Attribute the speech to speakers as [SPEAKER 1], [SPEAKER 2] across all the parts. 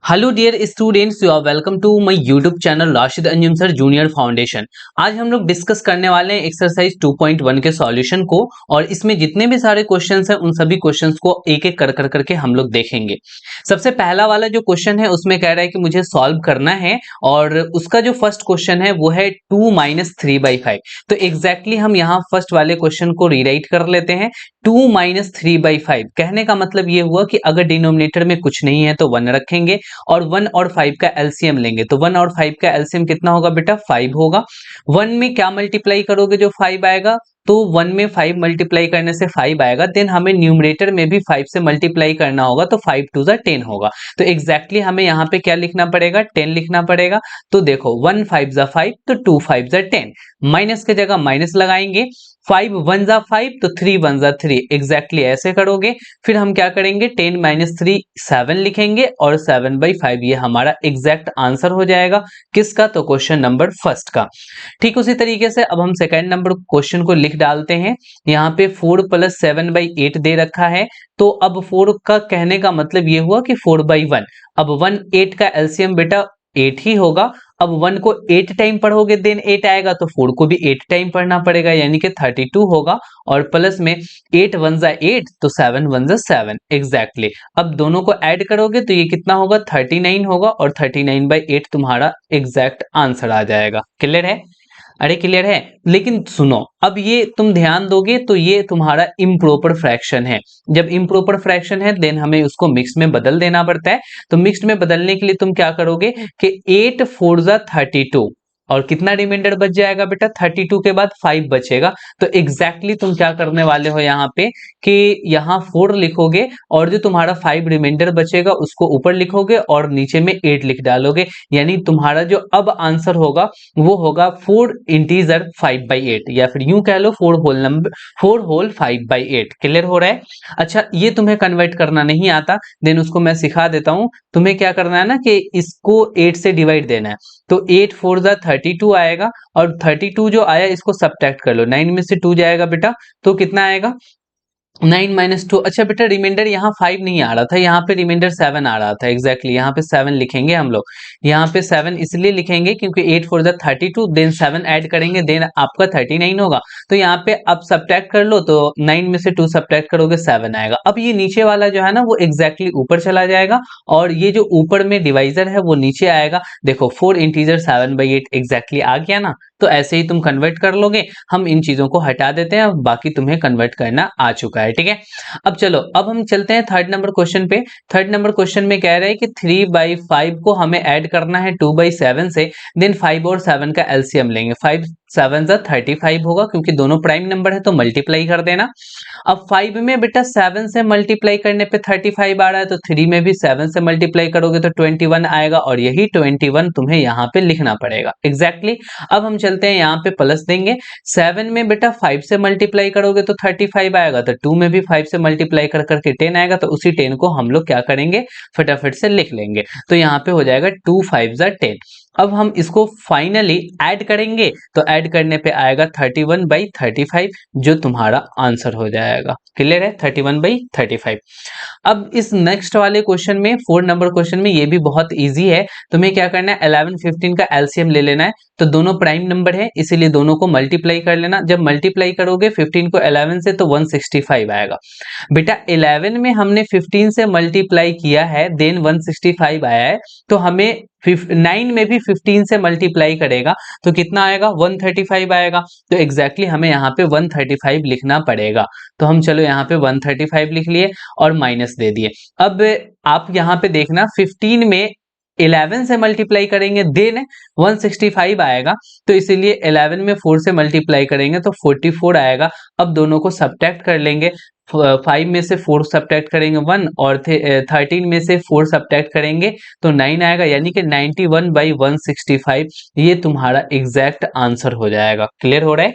[SPEAKER 1] Hello dear students, you are welcome to my YouTube channel Rashid Anjum sir junior foundation. आज हम लोग discuss करने वाले हैं एक्सरसाइज 2.1 के सॉल्यूशन को, और इसमें जितने भी सारे क्वेश्चंस हैं उन सभी क्वेश्चंस को एक एक कर करके हम लोग देखेंगे। सबसे पहला वाला जो क्वेश्चन है उसमें कह रहा है कि मुझे सॉल्व करना है, और उसका जो फर्स्ट क्वेश्चन है वो है 2 माइनस 3/5। तो एग्जैक्टली हम यहाँ फर्स्ट वाले क्वेश्चन को रीराइट कर लेते हैं। 2 माइनस 3/5 कहने का मतलब ये हुआ कि अगर डिनोमिनेटर में कुछ नहीं है तो 1 रखेंगे और 1 और 5 का एलसीएम लेंगे। तो 1 और 5 का एलसीएम कितना होगा बेटा? 5 होगा। 1 में क्या मल्टीप्लाई करोगे जो 5 आएगा? तो 1 में 5 मल्टीप्लाई करने से 5 आएगा। देन हमें न्यूमरेटर में भी 5 से मल्टीप्लाई करना होगा, तो 5 टू ज़ा 10 होगा। तो एग्जैक्टली हमें यहाँ पे क्या लिखना पड़ेगा? 10 लिखना पड़ेगा। तो देखो 1 5 ज़ा 5, तो 2 5 ज़ा 10। माइनस की जगह माइनस लगाएंगे। 5 1 ज़ा 5, तो 3 1 ज़ा 3। एग्जैक्टली ऐसे करोगे। फिर हम क्या करेंगे? 10 माइनस 3 7 लिखेंगे, और 7/5 ये हमारा एग्जैक्ट आंसर हो जाएगा। किसका? तो क्वेश्चन नंबर फर्स्ट का। ठीक उसी तरीके से अब हम सेकंड नंबर क्वेश्चन को लिख डालते हैं। यहाँ पे 4 प्लस 7/8 दे रखा है। तो अब 4 का कहने का मतलब ये हुआ कि 4/1। अब 1 8 का एलसीएम बेटा 8 ही होगा। अब 1 को 8 टाइम पढ़ोगे देन 8 आएगा, तो 4 को भी 8 टाइम पढ़ना पड़ेगा, यानी कि 32 होगा। और प्लस में 8 1 ज़ा 8, तो 7 1 ज़ा 7 एग्जैक्टली। अब दोनों को ऐड करोगे तो ये कितना होगा? 39 होगा, और 39/8 तुम्हारा एग्जैक्ट आंसर आ जाएगा। क्लियर है? अरे क्लियर है। लेकिन सुनो, अब ये तुम ध्यान दोगे तो ये तुम्हारा इम्प्रॉपर फ्रैक्शन है। जब इम्प्रॉपर फ्रैक्शन है देन हमें उसको मिक्स में बदल देना पड़ता है। तो मिक्स में बदलने के लिए तुम क्या करोगे कि 8 4 ज़ा 32, और कितना रिमाइंडर बच जाएगा बेटा? 32 के बाद 5 बचेगा। तो एग्जैक्टली तुम क्या करने वाले हो यहाँ पे कि यहाँ 4 लिखोगे, और जो तुम्हारा 5 रिमाइंडर बचेगा उसको ऊपर लिखोगे और नीचे में 8 लिख डालोगे। यानी तुम्हारा जो अब आंसर होगा वो होगा 4 इंटीजर 5/8, या फिर यूं कह लो 4 होल नंबर 4 होल 5/8। क्लियर हो रहा है? अच्छा, ये तुम्हें कन्वर्ट करना नहीं आता, देन उसको मैं सिखा देता हूं। तुम्हें क्या करना है ना कि इसको 8 से डिवाइड देना है। तो 8 4 ज़ा 32 आएगा, और 32 जो आया इसको सब्ट्रैक्ट कर लो। 9 में से 2 जाएगा बेटा, तो कितना आएगा? 9 माइनस 2। अच्छा बेटा, रिमाइंडर यहाँ 5 नहीं आ रहा था, यहाँ पे रिमाइंडर 7 आ रहा था। एग्जैक्टली यहाँ पे 7 लिखेंगे हम लोग। यहाँ पे 7 इसलिए लिखेंगे क्योंकि 8 4 ज़ा 32, देन 7 ऐड करेंगे, देन आपका 39 होगा। तो यहाँ पे अब सब्ट्रैक्ट कर लो, तो 9 में से 2 सब्ट्रैक्ट करोगे 7 आएगा। अब ये नीचे वाला जो है ना वो एग्जैक्टली ऊपर चला जाएगा, और ये जो ऊपर में डिवाइजर है वो नीचे आएगा। देखो 4 इंटीजर 7/8 एग्जैक्टली आ गया ना। तो ऐसे ही तुम कन्वर्ट कर लोगे। हम इन चीजों को हटा देते हैं, बाकी तुम्हें कन्वर्ट करना आ चुका है। ठीक है, अब चलो, अब हम चलते हैं थर्ड नंबर क्वेश्चन पे। थर्ड नंबर क्वेश्चन में कह रहा है कि 3/5 को हमें ऐड करना है 2/7 से। देन 5 और 7 का एलसीएम लेंगे। 5 7 ज़ा 35 होगा, क्योंकि दोनों प्राइम नंबर है तो मल्टीप्लाई कर देना। अब 5 में बेटा 7 से मल्टीप्लाई करने पे 35 आ रहा है, तो 3 में भी 7 से मल्टीप्लाई करोगे तो 21 आएगा, और यही 21 तुम्हें यहाँ पे लिखना पड़ेगा। एग्जैक्टली। अब हम चलते हैं यहाँ पे प्लस देंगे। 7 में बेटा 5 से मल्टीप्लाई करोगे तो 35 आएगा, तो 2 में भी 5 से मल्टीप्लाई कर करके 10 आएगा, तो उसी 10 को हम लोग क्या करेंगे? फटाफट से लिख लेंगे। तो यहाँ पे हो जाएगा 2 5 ज़ा 10। अब हम इसको फाइनली ऐड करेंगे, तो ऐड करने पे आएगा 31/35, जो तुम्हारा आंसर हो जाएगा। क्लियर है? 31/35। अब इस नेक्स्ट वाले क्वेश्चन में 4 नंबर क्वेश्चन में ये भी बहुत इजी है। तुम्हें क्या करना है? 11 15 का एलसीएम ले लेना है। तो दोनों प्राइम नंबर है, इसीलिए दोनों को मल्टीप्लाई कर लेना। जब मल्टीप्लाई करोगे 15 को 11 से, तो 165 आएगा। बेटा 11 में हमने 15 से मल्टीप्लाई किया है, देन 165 आया है। तो हमें 9 में भी 15 से मल्टीप्लाई करेगा, तो कितना आएगा? 135 आएगा। तो एग्जैक्टली हमें यहाँ पे 135 लिखना पड़ेगा। तो हम चलो यहाँ पे 135 लिख लिए और माइनस दे दिए। अब आप यहाँ पे देखना, 15 में 11 से मल्टीप्लाई करेंगे देन 165 आएगा, तो इसीलिए 11 में 4 से मल्टीप्लाई करेंगे तो 44 आएगा। अब दोनों को सब्ट्रैक्ट कर लेंगे। 5 में से 4 सब्ट्रैक्ट करेंगे 1, और 13 में से 4 सब्ट्रैक्ट करेंगे तो 9 आएगा, यानी कि 91/165 ये तुम्हारा एग्जैक्ट आंसर हो जाएगा। क्लियर हो रहा है?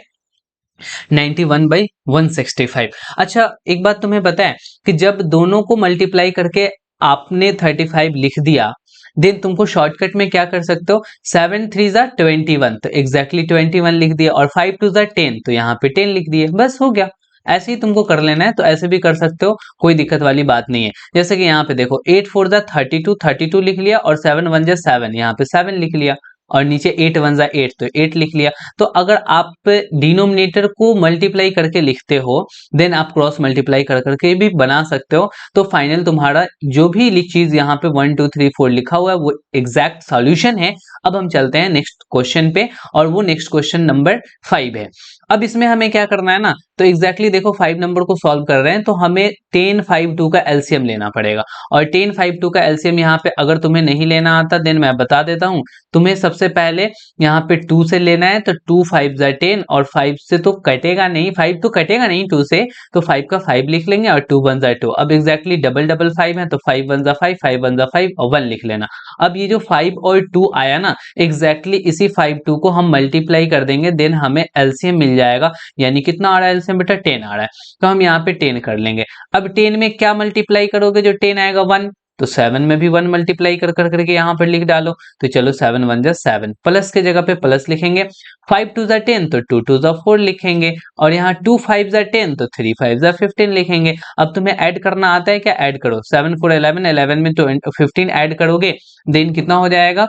[SPEAKER 1] 91/165। अच्छा, एक बात तुम्हें पता है कि जब दोनों को मल्टीप्लाई करके आपने 35 लिख दिया, देन तुमको शॉर्टकट में क्या कर सकते हो? 7 3 ज़ा 21, तो एग्जैक्टली 21 लिख दिया, और 5 2 ज़ा 10, तो यहाँ पे 10 लिख दिए, बस हो गया। ऐसे ही तुमको कर लेना है, तो ऐसे भी कर सकते हो, कोई दिक्कत वाली बात नहीं है। जैसे कि यहाँ पे देखो 8 4 जा 32, 32 लिख लिया, और 7 1 जा 7, यहाँ पे 7 लिख लिया, और नीचे 8 1 जा 8, तो 8 लिख लिया। तो अगर आप डिनोमिनेटर को मल्टीप्लाई करके लिखते हो, देन आप क्रॉस मल्टीप्लाई कर करके भी बना सकते हो। तो फाइनल तुम्हारा जो भी चीज यहाँ पे 1 2 3 4 लिखा हुआ है वो एग्जैक्ट सॉल्यूशन है। अब हम चलते हैं नेक्स्ट क्वेश्चन पे, और वो नेक्स्ट क्वेश्चन नंबर 5 है। अब इसमें हमें क्या करना है ना, तो एग्जैक्टली देखो 5 नंबर को सॉल्व कर रहे हैं, तो हमें 10 5 2 का एलसीएम लेना पड़ेगा। और 10 5 2 का एलसीएम यहाँ पे अगर तुम्हें नहीं लेना आता, देन मैं बता देता हूँ। तुम्हें सबसे पहले यहाँ पे 2 से लेना है, तो 2 5 जा 10, और 5 से तो कटेगा नहीं, 5 तो कटेगा नहीं 2 से, तो 5 का 5 लिख लेंगे, और 2 1 जा 2। अब एग्जैक्टली डबल डबल 5 है, तो 5 1 जा 5, 5 1 जा 5, और 1 लिख लेना। अब ये जो 5 और 2 आया ना, एग्जैक्टली इसी 5 2 को हम मल्टीप्लाई कर देंगे, देन हमें एलसीएम मिल जाएगा। यानी कितना आ रहा है एलसीएम बेटा, 10 आ रहा है, तो हम यहाँ पे 10 कर लेंगे। अब 10 में क्या मल्टीप्लाई करोगे, जो 10 आएगा 1, तो 7 में भी 1 मल्टीप्लाई कर करके यहाँ पर लिख डालो। तो चलो 7 1 जा 7, प्लस के जगह पे प्लस लिखेंगे। 5 2 जा 10, तो 2 2 जा 4 लिखेंगे, और यहाँ 2 5 जा 10, तो 3 5 जा 15 लिखेंगे। अब तुम्हें ऐड करना आता है क्या, ऐड करो। 7 4 11, 11 में तो 15 ऐड करोगे, देन कितना हो जाएगा,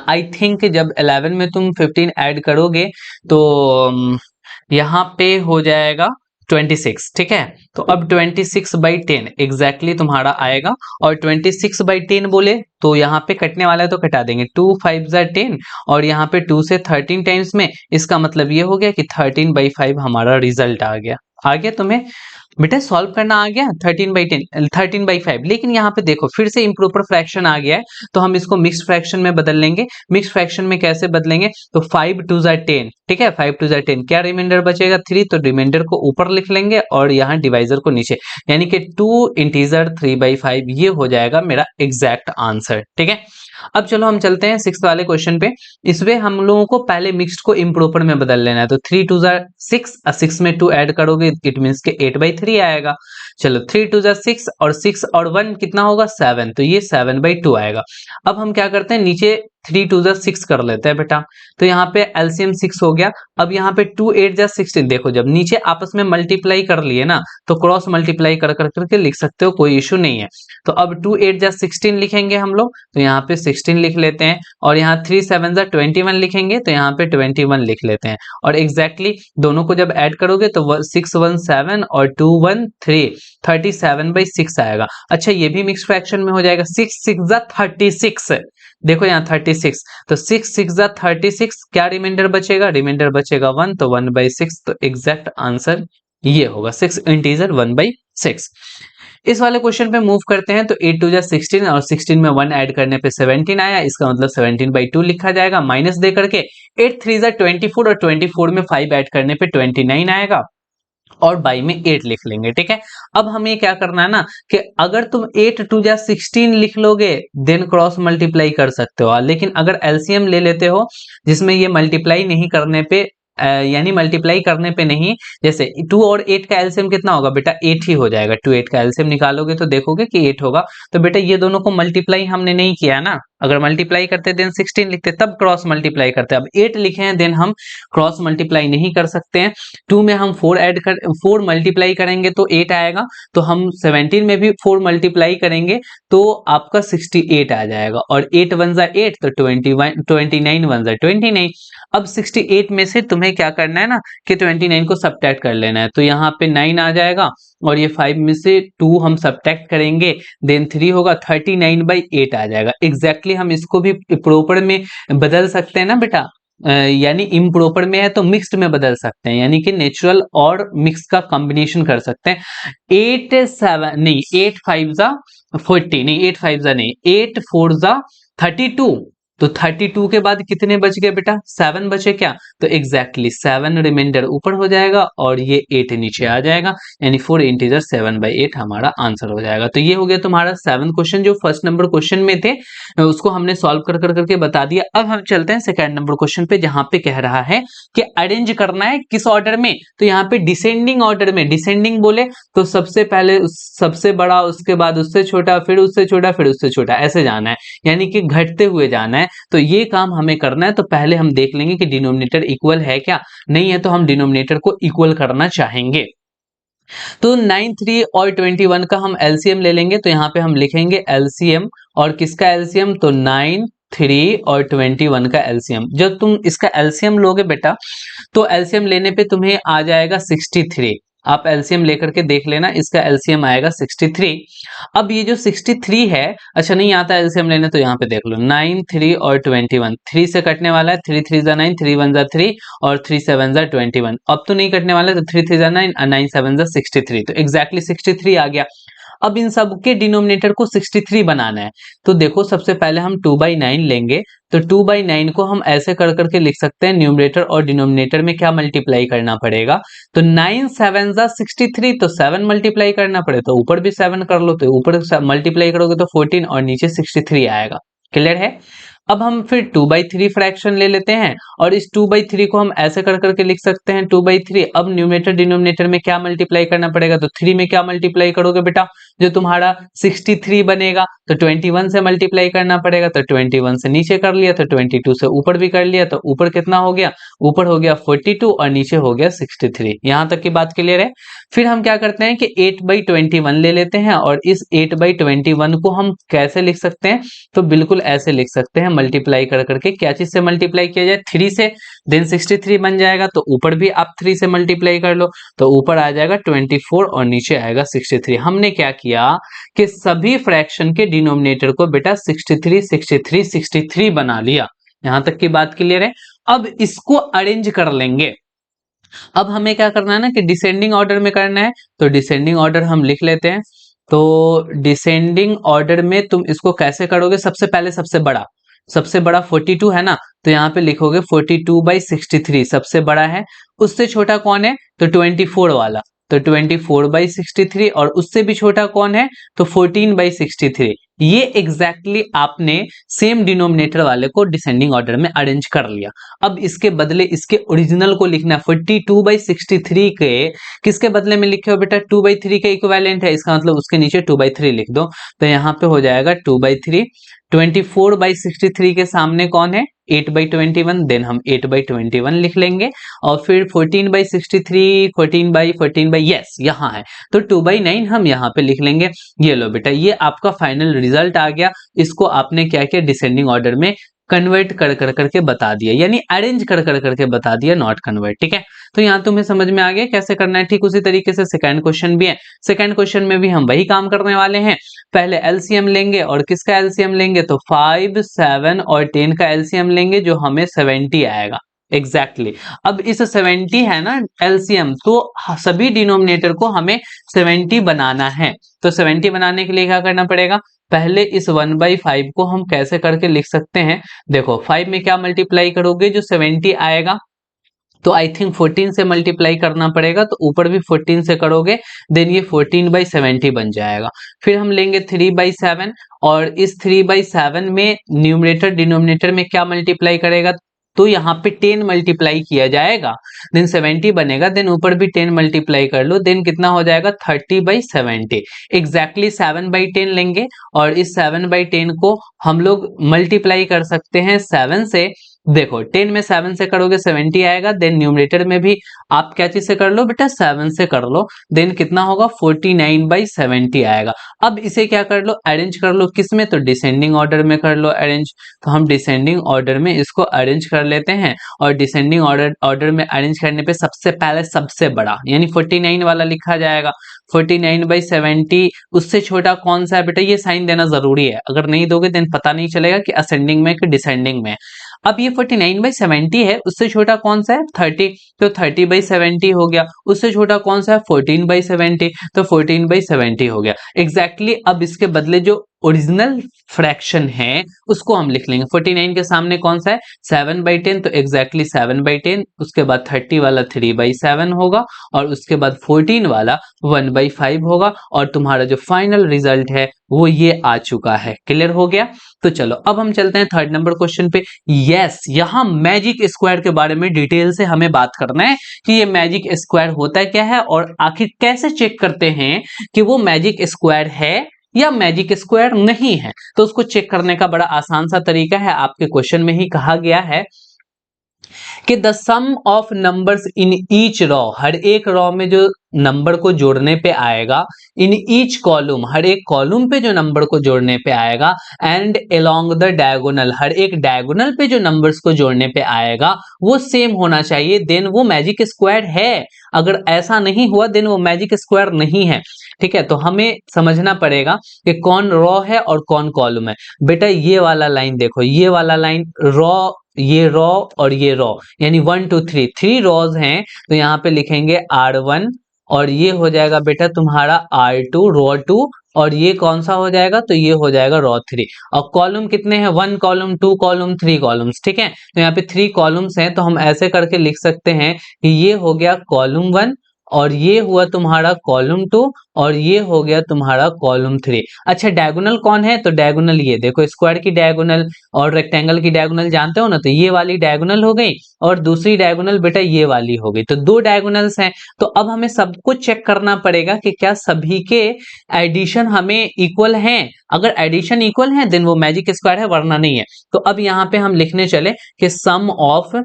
[SPEAKER 1] आई थिंक जब 11 में तुम 15 ऐड करोगे, तो यहाँ पे हो जाएगा 26, ठीक है। तो अब 26/10 एग्जैक्टली तुम्हारा आएगा। और 26/10 बोले तो यहाँ पे कटने वाला है, तो कटा देंगे। 2 5 जा 10, और यहाँ पे 2 से 13 टाइम्स में, इसका मतलब ये हो गया कि 13/5 हमारा रिजल्ट आ गया। आ गया तुम्हें बेटा, सॉल्व करना आ गया 13/10, 13/5। लेकिन यहाँ पे देखो फिर से इम्प्रॉपर फ्रैक्शन आ गया है, तो हम इसको मिक्स्ड फ्रैक्शन में बदल लेंगे। मिक्स्ड फ्रैक्शन में कैसे बदलेंगे, तो 5 2 जा 10, ठीक है, 5 2 जा 10, क्या रिमाइंडर बचेगा 3, तो रिमाइंडर को ऊपर लिख लेंगे, और यहाँ डिवाइजर को नीचे, यानी कि 2 इंटीजर 3/5, ये हो जाएगा मेरा एग्जैक्ट आंसर, ठीक है। अब चलो हम चलते हैं 6 वाले क्वेश्चन पे। इसमें हम लोगों को पहले मिक्स्ड को इम्प्रॉपर में बदल लेना है। तो 3 2 जा 6, 6 में 2 ऐड करोगे, इट मीन्स के 8/3 आएगा। चलो 3 2 जा 6, और 6 और 1 कितना होगा 7, तो ये 7/2 आएगा। अब हम क्या करते हैं, नीचे 3 2 जा 6 कर लेते हैं बेटा, तो यहाँ पे एलसीएम 6 हो गया। अब यहाँ पे 2 8 जा 16, देखो जब नीचे आपस में मल्टीप्लाई कर लिए ना, तो क्रॉस मल्टीप्लाई कर करके लिख सकते हो, कोई इशू नहीं है। तो अब 2 8 जा 16 लिखेंगे हम लोग, तो यहाँ पे 16 लिख लेते हैं, और यहाँ 3 7 जा 21 लिखेंगे, तो यहाँ पे 21 लिख लेते हैं। और एग्जैक्टली दोनों को जब ऐड करोगे, तो 6 1 7 और 2 1 3, 37/6 आएगा। अच्छा ये भी मिक्स फ्रैक्शन में हो जाएगा, 6 6 जा 36, देखो यहाँ 36, तो 6 6 जा 36, क्या रिमाइंडर बचेगा, रिमाइंडर बचेगा 1, तो 1/6, तो एग्जैक्ट आंसर ये होगा 6 इंटीजर 1/6। इस वाले क्वेश्चन पे मूव करते हैं, तो 8 2 जा 16, और 16 में 1 ऐड करने पे 17 आया, इसका मतलब 17/2 लिखा जाएगा, माइनस दे करके। 8 3 जा 24, और 24 में 5 ऐड करने पे 29 आएगा, और बाई में 8 लिख लेंगे, ठीक है। अब हमें क्या करना है ना, कि अगर तुम 8 2 जा 16 लिख लोगे, देन क्रॉस मल्टीप्लाई कर सकते हो। लेकिन अगर एलसीएम ले लेते हो, जिसमें ये मल्टीप्लाई नहीं करने पे, यानी मल्टीप्लाई करने पे नहीं, जैसे 2 और 8 का एलसीएम कितना होगा बेटा, 8 ही हो जाएगा। 2 8 का एलसीएम निकालोगे तो देखोगे कि 8 होगा। तो बेटा ये दोनों को मल्टीप्लाई हमने नहीं किया ना, अगर मल्टीप्लाई करते देन 16 लिखते, तब क्रॉस मल्टीप्लाई करते। अब 8 लिखे हैं, देन हम क्रॉस मल्टीप्लाई नहीं कर सकते हैं। 2 में हम 4 मल्टीप्लाई करेंगे तो 8 आएगा, तो हम 17 में भी 4 मल्टीप्लाई करेंगे तो आपका 68 आ जाएगा। और 8 1 जा 8, तो 21 29 1 जा 29। अब 68 में से तुम्हें क्या करना है ना, कि 29 को सब्ट्रैक्ट कर लेना है, तो यहाँ पे 9 आ जाएगा, और ये 5 में से 2 हम सब्ट्रैक्ट करेंगे, देन 3 होगा, 39/8 आ जाएगा। एग्जैक्टली हम इसको भी प्रॉपर में बदल सकते हैं ना बेटा, यानी इम्प्रॉपर में है तो मिक्स्ड में बदल सकते हैं, यानी कि नेचुरल और मिक्स का कॉम्बिनेशन कर सकते हैं। 8 7 नहीं, 8 5 जा 40 नहीं, 8 5 जा नहीं, 8 4 जा 32, तो 32 के बाद कितने बच गए बेटा, 7 बचे क्या, तो एग्जैक्टली 7 रिमाइंडर ऊपर हो जाएगा, और ये 8 नीचे आ जाएगा, यानी 4 इंटीजर 7/8 हमारा आंसर हो जाएगा। तो ये हो गया तुम्हारा 7 क्वेश्चन, जो फर्स्ट नंबर क्वेश्चन में थे उसको हमने सॉल्व कर करके बता दिया। अब हम चलते हैं सेकंड नंबर क्वेश्चन पे, जहां पे कह रहा है कि अरेंज करना है किस ऑर्डर में, तो यहाँ पे डिसेंडिंग ऑर्डर में। डिसेंडिंग बोले तो सबसे पहले सबसे बड़ा, उसके बाद उससे छोटा, फिर उससे छोटा, फिर उससे छोटा, ऐसे जाना है, यानी कि घटते हुए जाना है। तो ये काम हमें करना है। तो पहले हम देख लेंगे कि डिनोमिनेटर इक्वल है क्या, नहीं है तो हम डिनोमिनेटर को इक्वल करना चाहेंगे। तो 9, 3 और 21 का हम एलसीएम ले लेंगे, तो यहाँ पे हम लिखेंगे एलसीएम, और किसका एलसीएम, तो 9, 3 और 21 का एलसीएम। जब तुम इसका एलसीएम लोगे बेटा, तो एलसीएम लेने पे तुम्हें आ जाएगा 63। आप एलसीएम लेकर के देख लेना, इसका एलसीएम आएगा 63। अब ये जो 63 है, अच्छा नहीं आता एलसीएम लेने, तो यहाँ पे देख लो 9, 3 और 21, 3 से कटने वाला है, 3 3 जा 9, 3 1 जा 3 और 3 7 जा 21। अब तो नहीं कटने वाला है, तो 3 3 जा 9 और 9 7 जा 63, तो एग्जैक्टली 63 आ गया। अब इन सब के डिनोमिनेटर को 63 बनाना है, तो देखो सबसे पहले हम 2/9 लेंगे, तो 2/9 को हम ऐसे कर करके लिख सकते हैं, न्यूमरेटर और डिनोमिनेटर में क्या मल्टीप्लाई करना पड़ेगा, तो 9 7 जा 63, तो 7 मल्टीप्लाई करना पड़े, तो ऊपर भी 7 कर लो, तो ऊपर मल्टीप्लाई करोगे तो 14 और नीचे 63 आएगा। क्लियर है। अब हम फिर 2/3 फ्रैक्शन ले लेते हैं, और इस 2/3 को हम ऐसे कर करके लिख सकते हैं 2/3। अब न्यूमरेटर डिनोमिनेटर में क्या मल्टीप्लाई करना पड़ेगा, तो 3 में क्या मल्टीप्लाई करोगे बेटा, जो तुम्हारा 63 बनेगा, तो 21 से मल्टीप्लाई करना पड़ेगा, तो 21 से नीचे कर लिया, तो 22 से ऊपर भी कर लिया, तो ऊपर कितना हो गया, ऊपर हो गया 42 और नीचे हो गया 63। यहां तक की बात क्लियर है। फिर हम क्या करते हैं कि 8/21 ले लेते हैं, और इस 8/21 को हम कैसे लिख सकते हैं, तो बिल्कुल ऐसे लिख सकते हैं, मल्टीप्लाई कर करके। क्या चीज से मल्टीप्लाई किया जाए, 3 से, देन 63 बन जाएगा, तो ऊपर भी आप 3 से मल्टीप्लाई कर लो, तो ऊपर आ जाएगा 24 और नीचे आएगा 63। हमने क्या किया कि सभी फ्रैक्शन के डिनोमिनेटर को बेटा 63 63 63 बना लिया। यहां तक की बात क्लियर है। अब इसको अरेंज कर लेंगे। अब हमें क्या करना है ना कि डिसेंडिंग ऑर्डर में करना है, तो डिसेंडिंग ऑर्डर हम लिख लेते हैं। तो डिसेंडिंग ऑर्डर में तुम इसको कैसे करोगे, सबसे बड़ा 42 है ना, तो यहाँ पे लिखोगे 42/63 सबसे बड़ा है। उससे छोटा कौन है, तो 24 वाला, तो 24/63, और उससे भी छोटा कौन है, तो 14/63। ये एग्जैक्टली आपने सेम डिनोमिनेटर वाले को डिसेंडिंग ऑर्डर में अरेंज कर लिया। अब इसके बदले इसके ओरिजिनल को लिखना है, 42/63 के किसके बदले में लिखे हो बेटा, 2/3 के इक्विवेलेंट है, इसका मतलब उसके नीचे 2/3 लिख दो, तो यहाँ पे हो जाएगा 2/3। 24/63 के सामने कौन है, 8/21, देन हम 8/21 लिख लेंगे, और फिर 14/63, 14/14 यस यहाँ है, तो 2/9 हम यहाँ पे लिख लेंगे। ये लो बेटा, ये आपका फाइनल रिजल्ट आ गया। इसको आपने क्या किया, डिसेंडिंग ऑर्डर में कन्वर्ट कर कर करके बता दिया, यानी अरेंज कर कर करके बता दिया, नॉट कन्वर्ट। ठीक है, तो यहाँ तुम्हें समझ में आ गया कैसे करना है। ठीक उसी तरीके से सेकंड क्वेश्चन भी है। सेकंड क्वेश्चन में भी हम वही काम करने वाले हैं। पहले एलसीएम लेंगे, और किसका एलसीएम लेंगे, तो 5, 7 और 10 का एलसीएम लेंगे, जो हमें 70 आएगा। एग्जैक्टली अब इस 70 है ना एलसीएम, तो सभी डिनोमिनेटर को हमें 70 बनाना है। तो 70 बनाने के लिए क्या करना पड़ेगा, पहले इस 1/5 को हम कैसे करके लिख सकते हैं, देखो 5 में क्या मल्टीप्लाई करोगे, जो 70 आएगा, तो आई थिंक 14 से मल्टीप्लाई करना पड़ेगा, तो ऊपर भी 14 से करोगे, देन ये 14/70 बन जाएगा। फिर हम लेंगे 3/7, और इस 3/7 में न्यूमरेटर डिनोमिनेटर में क्या मल्टीप्लाई करेगा, तो यहाँ पे 10 मल्टीप्लाई किया जाएगा, देन 70 बनेगा, देन ऊपर भी 10 मल्टीप्लाई कर लो, देन कितना हो जाएगा 30/70। एग्जैक्टली 7/10 लेंगे, और इस 7/10 को हम लोग मल्टीप्लाई कर सकते हैं 7 से। देखो 10 में 7 से करोगे 70 आएगा, देन न्यूमरेटर में भी आप क्या चीज से कर लो बेटा, 7 से कर लो, देन कितना होगा 49/70 आएगा। अब इसे क्या कर लो, अरेंज कर लो, किसमें, तो डिसेंडिंग ऑर्डर में कर लो अरेंज। तो हम डिसेंडिंग ऑर्डर में इसको अरेंज कर लेते हैं, और डिसेंडिंग ऑर्डर में अरेंज करने पे सबसे पहले सबसे बड़ा यानी 49 वाला लिखा जाएगा। 49/70, उससे छोटा कौन सा है बेटा, ये साइन देना जरूरी है, अगर नहीं दोगे देन पता नहीं चलेगा कि असेंडिंग में कि डिसेंडिंग में। अब ये 49/70 है, उससे छोटा कौन सा है 30, तो 30/70 हो गया। उससे छोटा कौन सा है 14/70, तो 14/70 हो गया। एग्जैक्टली अब इसके बदले जो ओरिजिनल फ्रैक्शन है उसको हम लिख लेंगे। 49 के सामने कौन सा है 7/10, तो एग्जैक्टली 7/10, उसके बाद 30 वाला 3/7 होगा, और उसके बाद 14 वाला 1/5 होगा, और तुम्हारा जो फाइनल रिजल्ट है वो ये आ चुका है। क्लियर हो गया। तो चलो अब हम चलते हैं थर्ड नंबर क्वेश्चन पे। यस, यहां मैजिक स्क्वायर के बारे में डिटेल से हमें बात करना है कि ये मैजिक स्क्वायर होता क्या है, और आखिर कैसे चेक करते हैं कि वो मैजिक स्क्वायर है या मैजिक स्क्वायर नहीं है। तो उसको चेक करने का बड़ा आसान सा तरीका है, आपके क्वेश्चन में ही कहा गया है कि the sum of numbers in each row, हर एक रॉ में जो नंबर को जोड़ने पे आएगा, इन ईच कॉलम, हर एक कॉलम पे जो नंबर को जोड़ने पे आएगा, एंड अलोंग द डायगोनल, हर एक डायगोनल पे जो नंबर्स को जोड़ने पे आएगा वो सेम होना चाहिए, देन वो मैजिक स्क्वायर है। अगर ऐसा नहीं हुआ देन वो मैजिक स्क्वायर नहीं है। ठीक है, तो हमें समझना पड़ेगा कि कौन रॉ है और कौन कॉलम है। बेटा ये वाला लाइन देखो, ये वाला लाइन रॉ, ये रॉ और ये रॉ, यानी 1 2 3 थ्री रॉज हैं, तो यहाँ पे लिखेंगे R1, और ये हो जाएगा बेटा तुम्हारा R2 रॉ 2, और ये कौन सा हो जाएगा, तो ये हो जाएगा रॉ 3। और कॉलम कितने हैं, 1 कॉलम 2 कॉलम 3 कॉलम्स। ठीक है, तो यहाँ पे 3 कॉलम्स हैं, तो हम ऐसे करके लिख सकते हैं कि ये हो गया कॉलम 1, और ये हुआ तुम्हारा कॉलम 2, और ये हो गया तुम्हारा कॉलम 3। अच्छा डायगोनल कौन है, तो डायगोनल ये देखो, स्क्वायर की डायगोनल और रेक्टेंगल की डायगोनल जानते हो ना, तो ये वाली डायगोनल हो गई, और दूसरी डायगोनल बेटा ये वाली हो गई। तो दो डायगोनल्स हैं, तो अब हमें सबको चेक करना पड़ेगा कि क्या सभी के एडिशन हमें इक्वल हैं। अगर एडिशन इक्वल है देन वो मैजिक स्क्वायर है, वरना नहीं है। तो अब यहाँ पे हम लिखने चले कि सम ऑफ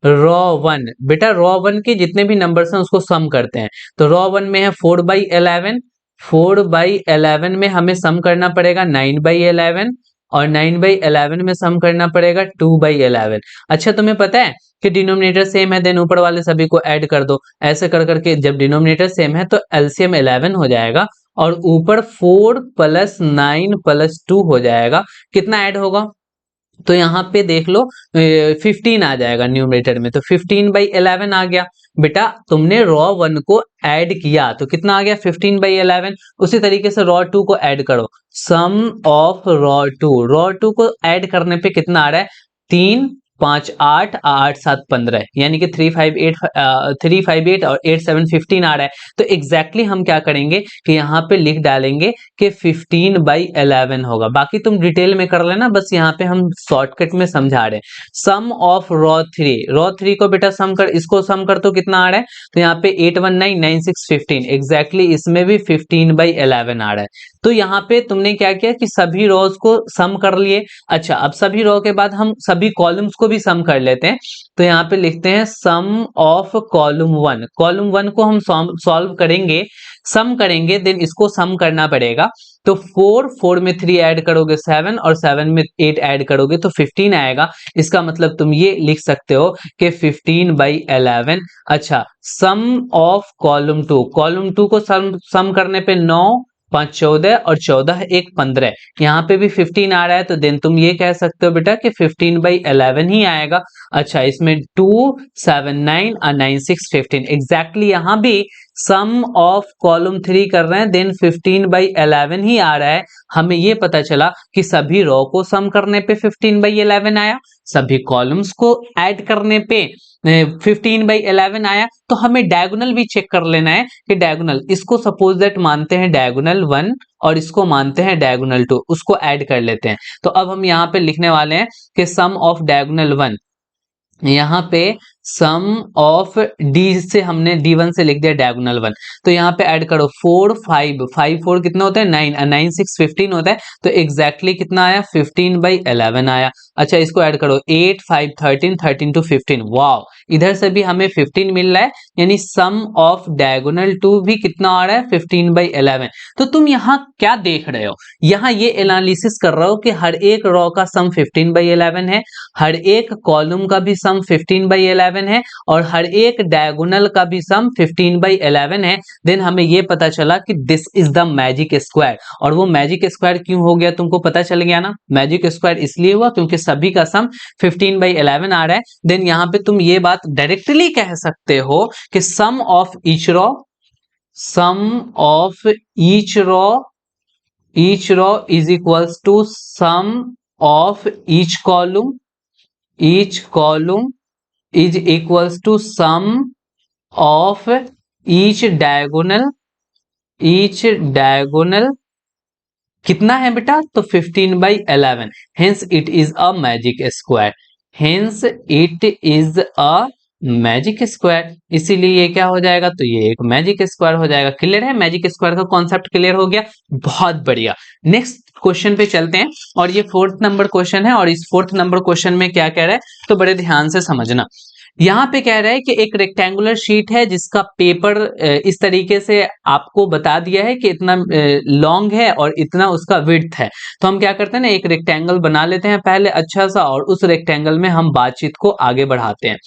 [SPEAKER 1] रॉ 1, बेटा रॉ 1 के जितने भी नंबर्स हैं उसको सम करते हैं। तो रॉ 1 में है 4/11, 4/11 में हमें सम करना पड़ेगा 9/11, और 9/11 में सम करना पड़ेगा 2/11। अच्छा तुम्हें पता है कि डिनोमिनेटर सेम है, देन ऊपर वाले सभी को ऐड कर दो। ऐसे कर करके जब डिनोमिनेटर सेम है तो एलसीएम 11 हो जाएगा, और ऊपर 4 + 9 + 2 हो जाएगा। कितना ऐड होगा, तो यहाँ पे देख लो 15 आ जाएगा न्यूमरेटर में, तो 15/11 आ गया। बेटा तुमने रॉ 1 को ऐड किया तो कितना आ गया, 15/11। उसी तरीके से रॉ 2 को ऐड करो, सम ऑफ रॉ 2 को ऐड करने पे कितना आ रहा है, 3 5 8 8 7 15, यानी कि 358 और 8 7 15 आ रहा है। तो एग्जैक्टली हम क्या करेंगे कि यहाँ पे लिख डालेंगे कि 15/11 होगा। बाकी तुम डिटेल में कर लेना, बस यहाँ पे हम शॉर्टकट में समझा रहे हैं। सम ऑफ रॉ 3 को बेटा सम कर, इसको सम कर तो कितना आ रहा है, तो यहाँ पे 819 96 15, एग्जैक्टली इसमें भी 15/11 आ रहा है। तो यहाँ पे तुमने क्या किया कि सभी रॉज को सम कर लिए। अच्छा अब सभी रॉ के बाद हम सभी कॉलम्स को भी सम कर लेते हैं। तो यहाँ पे लिखते हैं सम ऑफ कॉलम 1, कॉलम 1 को हम सॉल्व करेंगे, सम करेंगे, देन इसको सम करना पड़ेगा। तो 4 में 3 ऐड करोगे 7, और 7 में 8 ऐड करोगे तो 15 आएगा। इसका मतलब तुम ये लिख सकते हो कि 15/11। अच्छा सम ऑफ कॉलम 2 को सम करने पे 9 5 14, और 14 1 15, यहाँ पे भी 15 आ रहा है, तो देन तुम ये कह सकते हो बेटा कि 15/11 ही आएगा। अच्छा इसमें 2 7 9 और 9 6 15, एग्जैक्टली यहाँ भी सम ऑफ कॉलम 3 कर रहे हैं, देन 15/11 ही आ रहा है। हमें ये पता चला कि सभी रॉ को सम करने पे 15/11 आया, सभी कॉलम्स को ऐड करने पे 15/11 आया। तो हमें डायगोनल भी चेक कर लेना है कि डायगोनल, इसको सपोज दैट मानते हैं डायगोनल 1 और इसको मानते हैं डायगोनल 2, उसको ऐड कर लेते हैं। तो अब हम यहाँ पे लिखने वाले हैं कि सम ऑफ डायगोनल 1, यहाँ पे सम ऑफ डी से हमने D1 से लिख दिया डायगोनल 1, तो यहाँ पे ऐड करो 4 5 5 4 कितना होता है 9, 9 6 15 होता है, तो एग्जैक्टली कितना आया 15/11 आया। अच्छा इसको ऐड करो 8 5 13 13 to 15, वाओ इधर से भी हमें 15 मिल रहा है, यानी सम ऑफ डायगोनल 2 भी कितना आ रहा है 15/11। तो तुम यहाँ क्या देख रहे हो, यहाँ ये एनालिसिस कर रहे हो कि हर एक रॉ का सम 15/11 है, हर एक कॉलम का भी सम 15/11 है, और हर एक डायगोनल का भी सम 15/11 है। देन हमें यह पता चला कि this is the magic square. और वो मैजिक स्क्वायर क्यों हो गया तुमको पता चल गया ना, मैजिक स्क्वायर इसलिए हुआ क्योंकि सभी का सम 15/11 आ रहा है। देन यहाँ पे तुम ये बात डायरेक्टली कह सकते हो कि sum of each row, sum of each row is equals to sum of each column is equals to sum of each diagonal कितना है बेटा, तो 15/11, hence it is a magic square, hence it is a magic square, इसीलिए ये क्या हो जाएगा, तो ये एक मैजिक स्क्वायर हो जाएगा। क्लियर है, मैजिक स्क्वायर का कॉन्सेप्ट क्लियर हो गया, बहुत बढ़िया। नेक्स्ट क्वेश्चन पे चलते हैं, और ये फोर्थ नंबर क्वेश्चन है, और इस फोर्थ नंबर क्वेश्चन में क्या कह रहा है, तो बड़े ध्यान से समझना। यहाँ पे कह रहा है कि एक रेक्टेंगुलर शीट है जिसका पेपर इस तरीके से आपको बता दिया है कि इतना लॉन्ग है और इतना उसका विड्थ है। तो हम क्या करते हैं ना, एक रेक्टेंगल बना लेते हैं पहले अच्छा सा, और उस रेक्टेंगल में हम बातचीत को आगे बढ़ाते हैं।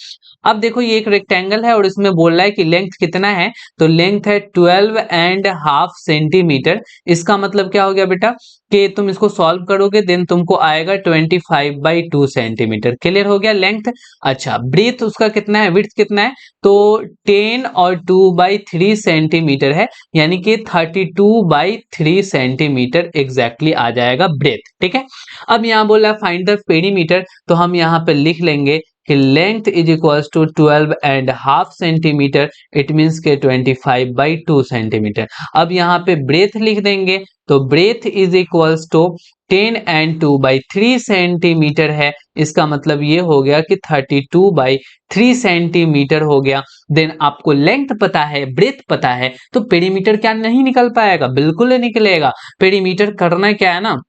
[SPEAKER 1] अब देखो ये एक रेक्टेंगल है और इसमें बोल रहा है कि लेंथ कितना है, तो लेंथ है 12.5 सेंटीमीटर। इसका मतलब क्या हो गया बेटा, कि तुम इसको सॉल्व करोगे देन तुमको आएगा 25/2 सेंटीमीटर। क्लियर हो गया लेंथ। अच्छा, ब्रीथ उसका कितना है, विड्थ कितना है, तो 10 और 2/3 सेंटीमीटर है, यानी कि 32/3 सेंटीमीटर एग्जैक्टली आ जाएगा ब्रेथ। ठीक है, अब यहाँ बोला फाइंड द पेरीमीटर, तो हम यहाँ पे लिख लेंगे कि length is equals to 12.5 centimetre, it means के 25/2 सेंटीमीटर। अब यहाँ पे ब्रेथ लिख देंगे, तो breadth is equals to 10 and 2/3 centimetre है, इसका मतलब ये हो गया कि 32/3 सेंटीमीटर हो गया। देन आपको लेंथ पता है, ब्रेथ पता है, तो पेरीमीटर क्या नहीं निकल पाएगा, बिल्कुल निकलेगा। पेरीमीटर करना क्या है ना,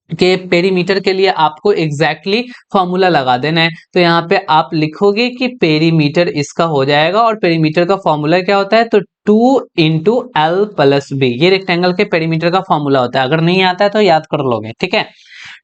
[SPEAKER 1] कि पेरीमीटर के लिए आपको एग्जैक्टली फॉर्मूला लगा देना है। तो यहाँ पे आप लिखोगे कि पेरीमीटर इसका हो जाएगा, और पेरीमीटर का फॉर्मूला क्या होता है, तो 2 × L + B, ये रेक्टेंगल के पेरीमीटर का फॉर्मूला होता है। अगर नहीं आता है तो याद कर लोगे, ठीक है।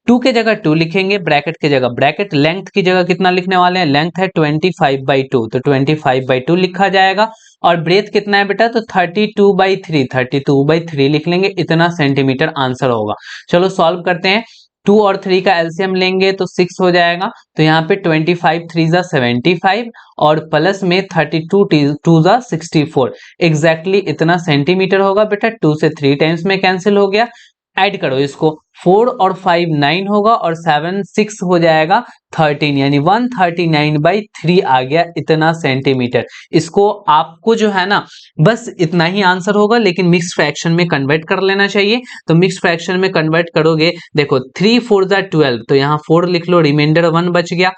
[SPEAKER 1] 2 के जगह 2 लिखेंगे, ब्रैकेट की जगह ब्रैकेट, लेंथ की जगह कितना लिखने वाले हैं, लेंथ है 25/2, तो 25/2 लिखा जाएगा। और ब्रेथ कितना है बेटा, तो 32/3 लिख लेंगे, इतना सेंटीमीटर आंसर होगा। चलो सॉल्व करते हैं। 2 और 3 का एलसीएम लेंगे तो 6 हो जाएगा, तो यहाँ पे 25×3 = 75, और प्लस में 32×2 = 64, एग्जैक्टली इतना सेंटीमीटर होगा बेटा। 2 से 3 टाइम्स में कैंसिल हो गया, ऐड करो इसको, 4 और 5 9 होगा, और 7 6 हो जाएगा 13, यानी 139/3 आ गया, इतना सेंटीमीटर। इसको आपको जो है ना, बस इतना ही आंसर होगा, लेकिन मिक्स फ्रैक्शन में कन्वर्ट कर लेना चाहिए। तो मिक्स फ्रैक्शन में कन्वर्ट करोगे, देखो 3 4 = 12, तो यहाँ 4 लिख लो, रिमाइंडर 1 बच गया।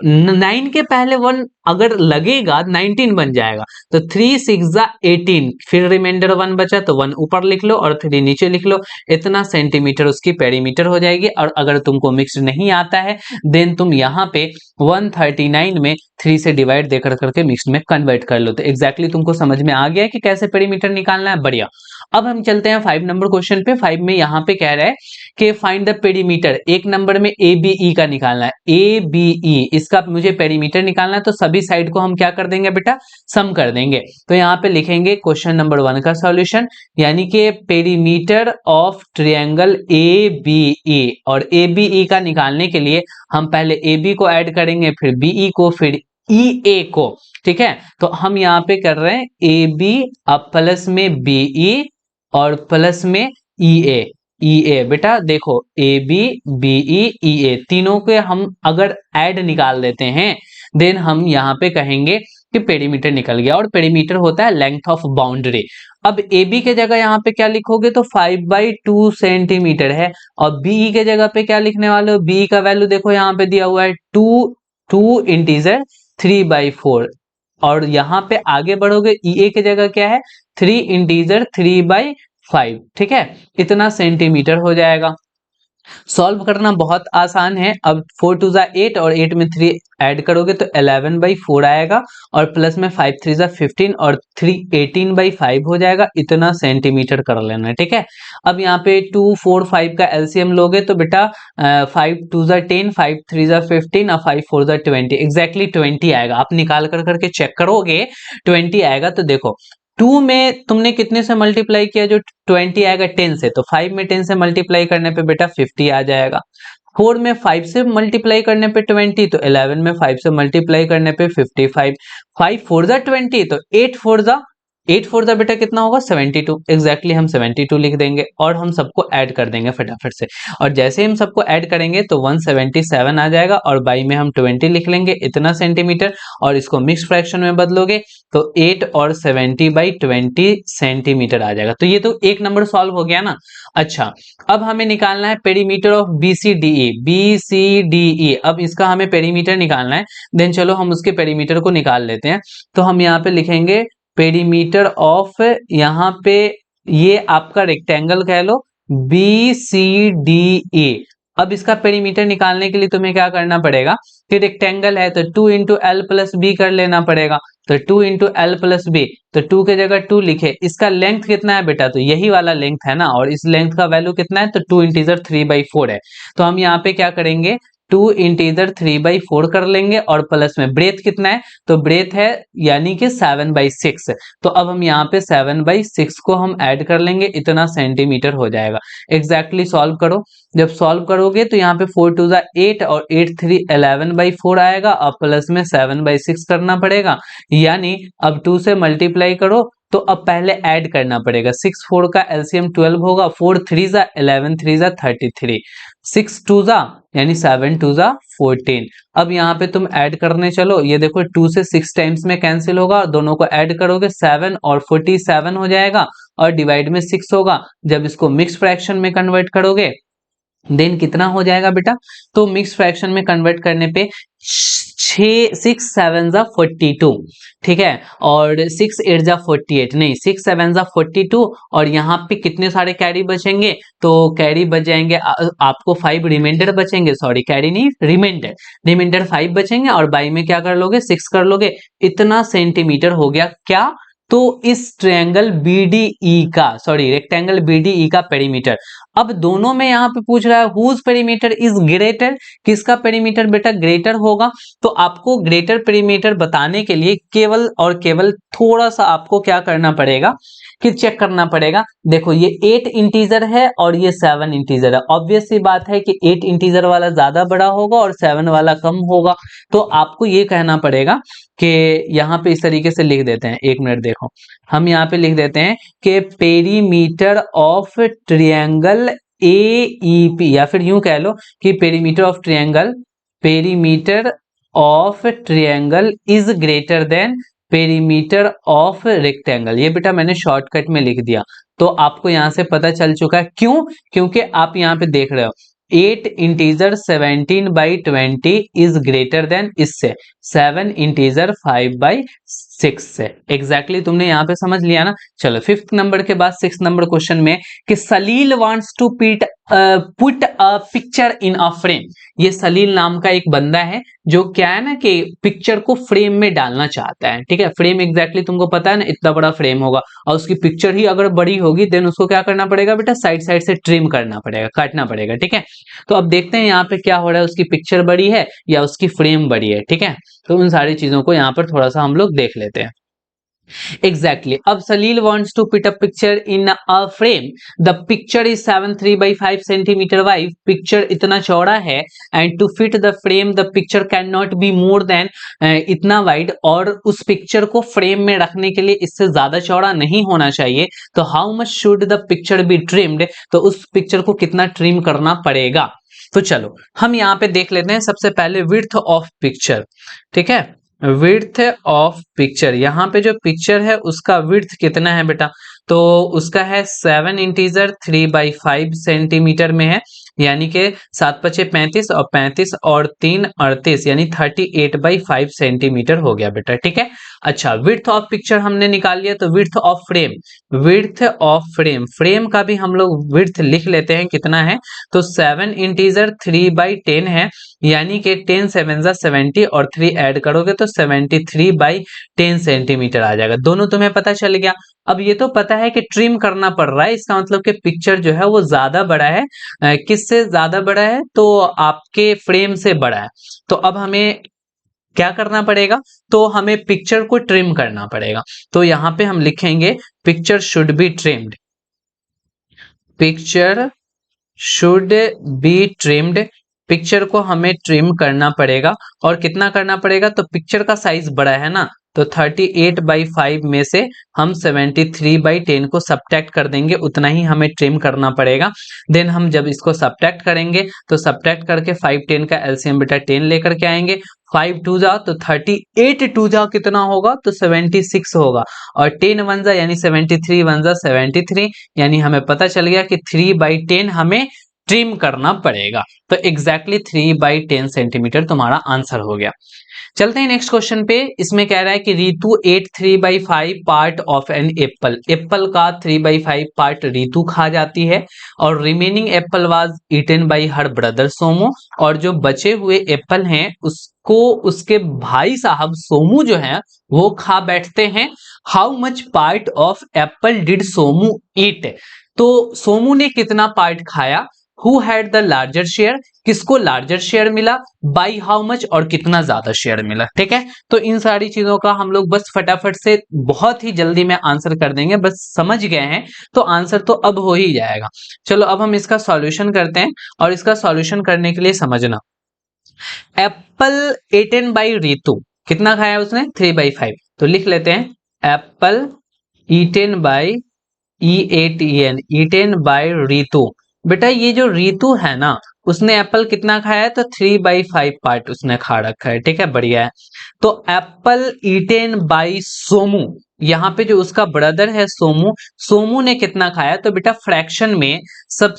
[SPEAKER 1] 9 के पहले 1 अगर लगेगा 19 बन जाएगा, तो 3 6 = 18, फिर रिमाइंडर 1 बचा, तो 1 ऊपर लिख लो और 3 नीचे लिख लो, इतना सेंटीमीटर उसकी पेरीमीटर हो जाएगी। और अगर तुमको मिक्स नहीं आता है, देन तुम यहाँ पे 139 में 3 से डिवाइड देकर करके मिक्स में कन्वर्ट कर लो। तो एग्जैक्टली तुमको समझ में आ गया है कि कैसे पेरीमीटर निकालना है, बढ़िया। अब हम चलते हैं 5 नंबर क्वेश्चन पे। 5 में यहाँ पे कह रहा है कि फाइंड द पेरीमीटर, एक नंबर में ABE का निकालना है। ABE इसका मुझे पेरीमीटर निकालना है, तो सभी साइड को हम क्या कर देंगे बेटा, सम कर देंगे। तो यहाँ पे लिखेंगे क्वेश्चन नंबर 1 का सॉल्यूशन, यानी कि पेरीमीटर ऑफ ट्रायंगल ABE, और ABE का निकालने के लिए हम पहले AB को ऐड करेंगे, फिर BE को, फिर EA को। ठीक है, तो हम यहाँ पे कर रहे हैं AB, अब प्लस में BE, और प्लस में EA। EA बेटा देखो, AB BE EA तीनों के हम अगर ऐड निकाल देते हैं, देन हम यहाँ पे कहेंगे कि पेरीमीटर निकल गया, और पेरीमीटर होता है लेंथ ऑफ बाउंड्री। अब AB के जगह यहाँ पे क्या लिखोगे, तो 5/2 सेंटीमीटर है, और BE के जगह पे क्या लिखने वाले हो, BE का वैल्यू देखो यहाँ पे दिया हुआ है 2 इंटीजर 3/4, और यहाँ पे आगे बढ़ोगे, EA की जगह क्या है, 3 इंटीजर 3/5। ठीक है, इतना सेंटीमीटर हो जाएगा। सॉल्व करना बहुत आसान है। अब 4 2 = 8, और 8 में 3 ऐड करोगे तो 11/4 आएगा, और प्लस में 5 3 = 15, और 3 18/5 हो जाएगा, इतना सेंटीमीटर कर लेना है। ठीक है, अब यहाँ पे 2 4 5 का एलसीएम लोगे तो बेटा 5 2 = 10, 5 3 = 15, और 5 4 = 20, एग्जैक्टली 20 आएगा। आप निकाल कर करके चेक करोगे 20 आएगा। तो देखो 2 में तुमने कितने से मल्टीप्लाई किया, जो 20 आएगा 10 से, तो 5 में 10 से मल्टीप्लाई करने पे बेटा 50 आ जाएगा। 4 में 5 से मल्टीप्लाई करने पे 20, तो 11 में 5 से मल्टीप्लाई करने पे 55। 5 4 = 20, तो 8 4 = 8 फोर द बेटा कितना होगा 72, एग्जैक्टली हम 72 लिख देंगे और हम सबको ऐड कर देंगे फटाफट से। और जैसे हम सबको ऐड करेंगे तो 177 आ जाएगा और बाई में हम 20 लिख लेंगे इतना सेंटीमीटर, और इसको मिक्स फ्रैक्शन में बदलोगे तो 8 और 70/20 सेंटीमीटर आ जाएगा। तो ये तो एक नंबर सॉल्व हो गया ना। अच्छा, अब हमें निकालना है पेरीमीटर ऑफ BCDE। BCDE, अब इसका हमें पेरीमीटर निकालना है। देन चलो हम उसके पेरीमीटर को निकाल लेते हैं। तो हम यहाँ पे लिखेंगे पेरीमीटर ऑफ, यहाँ पे ये आपका रेक्टेंगल कह लो BCDE। अब इसका पेरीमीटर निकालने के लिए तुम्हें क्या करना पड़ेगा कि रेक्टेंगल है तो 2 इंटू एल प्लस बी कर लेना पड़ेगा। तो 2 इंटू एल प्लस बी, तो 2 के जगह 2 लिखे। इसका लेंथ कितना है बेटा, तो यही वाला लेंथ है ना, और इस लेंथ का वैल्यू कितना है, तो 2 इंटीजर 3/4 है। तो हम यहाँ पे क्या करेंगे, 2 इंटीजर 3/4 कर लेंगे और प्लस में ब्रेथ कितना है, तो ब्रेथ है यानी कि 7/6। तो अब हम यहाँ पे 7/6 को हम ऐड कर लेंगे, इतना सेंटीमीटर हो जाएगा। एग्जैक्टली सॉल्व करो। जब सॉल्व करोगे तो यहाँ पे 4 2 8 और 8 3 11/4 आएगा, और प्लस में 7/6 करना पड़ेगा, यानी अब 2 से मल्टीप्लाई करो तो अब पहले ऐड करना पड़ेगा। 6 4 का एलसीएम 12 होगा, 4 3 11 3 33, 6 2 यानी 7 2 14। अब यहाँ पे तुम ऐड करने चलो, ये देखो 2 से 6 टाइम्स में कैंसिल होगा, दोनों को ऐड करोगे 7 और 47 हो जाएगा, और डिवाइड में 6 होगा। जब इसको मिक्स फ्रैक्शन में कन्वर्ट करोगे देन कितना हो जाएगा बेटा, तो मिक्स फ्रैक्शन में कन्वर्ट करने पे 6 7 42, ठीक है, और 6 8 48, नहीं 6 7 42, और यहाँ पे कितने सारे कैरी बचेंगे, तो कैरी बच जाएंगे आपको 5 रिमाइंडर बचेंगे, सॉरी कैरी नहीं रिमाइंडर 5 बचेंगे, और बाई में क्या कर लोगे 6 कर लोगे, इतना सेंटीमीटर हो गया क्या, तो इस ट्रायंगल BDE का, सॉरी रेक्टेंगल BDE का पेरीमीटर। अब दोनों में यहाँ पे पूछ रहा है हुज पेरीमीटर इज ग्रेटर, किसका पेरीमीटर बेटा ग्रेटर होगा। तो आपको ग्रेटर पेरीमीटर बताने के लिए केवल और केवल थोड़ा सा आपको क्या करना पड़ेगा कि चेक करना पड़ेगा। देखो ये 8 इंटीजर है और ये 7 इंटीजर है, ऑब्वियस सी बात है कि 8 इंटीजर वाला ज्यादा बड़ा होगा और 7 वाला कम होगा। तो आपको ये कहना पड़ेगा कि यहाँ पे इस तरीके से लिख देते हैं, एक मिनट देखो, हम यहाँ पे लिख देते हैं कि पेरीमीटर ऑफ ट्रायंगल AEP, या फिर यूं कह लो कि perimeter of triangle is greater than perimeter of rectangle. ये बेटा मैंने शॉर्टकट में लिख दिया, तो आपको यहां से पता चल चुका है। क्यों, क्योंकि आप यहाँ पे देख रहे हो 8 इंटीजर 17/20 इज ग्रेटर देन इससे 7 इंटीजर 5/6 से। एग्जैक्टली तुमने यहाँ पे समझ लिया ना। चलो 5th नंबर के बाद 6th नंबर क्वेश्चन में कि Salil wants to put a picture in a frame. ये सलील नाम का एक बंदा है जो क्या है ना कि पिक्चर को फ्रेम में डालना चाहता है, ठीक है। फ्रेम एग्जैक्टली तुमको पता है ना, इतना बड़ा फ्रेम होगा और उसकी पिक्चर ही अगर बड़ी होगी देन उसको क्या करना पड़ेगा बेटा, साइड साइड से ट्रिम करना पड़ेगा, काटना पड़ेगा, ठीक है। तो अब देखते हैं यहाँ पे क्या हो रहा है, उसकी पिक्चर बड़ी है या उसकी फ्रेम बड़ी है, ठीक है। तो उन सारी चीजों को यहाँ पर थोड़ा सा हम लोग देख लेते हैं। एग्जैक्टली अब Salil wants to put a picture in a frame, the picture is 7 3/5 centimetre wide, picture इतना चौड़ा है, and to fit the frame the picture can not be more than इतना वाइड, और उस पिक्चर को फ्रेम में रखने के लिए इससे ज्यादा चौड़ा नहीं होना चाहिए। तो how much should the picture be trimmed, तो उस पिक्चर को कितना ट्रिम करना पड़ेगा। तो चलो हम यहाँ पे देख लेते हैं सबसे पहले विड्थ ऑफ पिक्चर, ठीक है। विड्थ ऑफ पिक्चर, यहाँ पे जो पिक्चर है उसका विड्थ कितना है बेटा, तो उसका है 7 इंटीजर 3/5 सेंटीमीटर में है, यानी कि 7 5 35 और 35 और 3 38, यानी 38/5 सेंटीमीटर हो गया बेटा, ठीक है। अच्छा विड्थ ऑफ पिक्चर हमने निकाल लिया, तो width of frame, width of frame, frame का भी हम लोग विड्थ लिख लेते हैं कितना है, तो 7 इंटीजर 3/10 है, यानी कि 10 7 70 और 3 ऐड करोगे तो 73/10 सेंटीमीटर आ जाएगा। दोनों तुम्हें पता चल गया। अब ये तो पता है कि ट्रिम करना पड़ रहा है, इसका मतलब कि पिक्चर जो है वो ज्यादा बड़ा है। किससे ज्यादा बड़ा है, तो आपके फ्रेम से बड़ा है। तो अब हमें क्या करना पड़ेगा, तो हमें पिक्चर को ट्रिम करना पड़ेगा। तो यहां पे हम लिखेंगे picture should be trimmed, picture should be trimmed, picture को हमें ट्रिम करना पड़ेगा। और कितना करना पड़ेगा, तो पिक्चर का साइज बड़ा है ना, तो 38/5 में से हम 73/10 को सब्ट्रैक्ट कर देंगे, उतना ही हमें ट्रिम करना पड़ेगा। देन हम जब इसको सब्ट्रैक्ट करेंगे तो सब्ट्रैक्ट करके 5 10 का एलसीएम बेटा 10 लेकर के आएंगे। 5 2 जा तो 38 2 जा कितना होगा तो 76 होगा, और 10 1 जा यानी 73 1 जा 73, यानी हमें पता चल गया कि 3/10 हमें ट्रिम करना पड़ेगा। तो एग्जैक्टली 3/10 सेंटीमीटर तुम्हारा आंसर हो गया। चलते हैं नेक्स्ट क्वेश्चन पे। इसमें कह रहा है कि Ritu ate 3/5 part of an apple. Apple का 3/5 पार्ट रितु खा जाती है, और remaining apple was eaten by her brother Somu. और जो बचे हुए एप्पल हैं उसको उसके भाई साहब सोमू जो है वो खा बैठते हैं। How much part of apple did Somu eat. तो सोमू ने कितना पार्ट खाया। Who had the larger share, किसको लार्जर शेयर मिला। बाई हाउ मच, और कितना ज्यादा शेयर मिला। ठीक है, तो इन सारी चीजों का हम लोग बस फटाफट से बहुत ही जल्दी में आंसर कर देंगे, बस समझ गए हैं तो आंसर तो अब हो ही जाएगा। चलो अब हम इसका सॉल्यूशन करते हैं, और इसका सॉल्यूशन करने के लिए समझना, एप्पल एटन बाई रितु, कितना खाया उसने 3/5, तो लिख लेते हैं apple eaten by EATN eaten by Ritu. बेटा ये जो रितु है ना उसने एप्पल कितना खाया है तो 3/5 पार्ट उसने खा रखा है। ठीक है, बढ़िया है। तो एप्पल ईटेन बाय सोमू, यहाँ पे जो उसका ब्रदर है सोमू, सोमू ने कितना खाया तो बेटा फ्रैक्शन में सब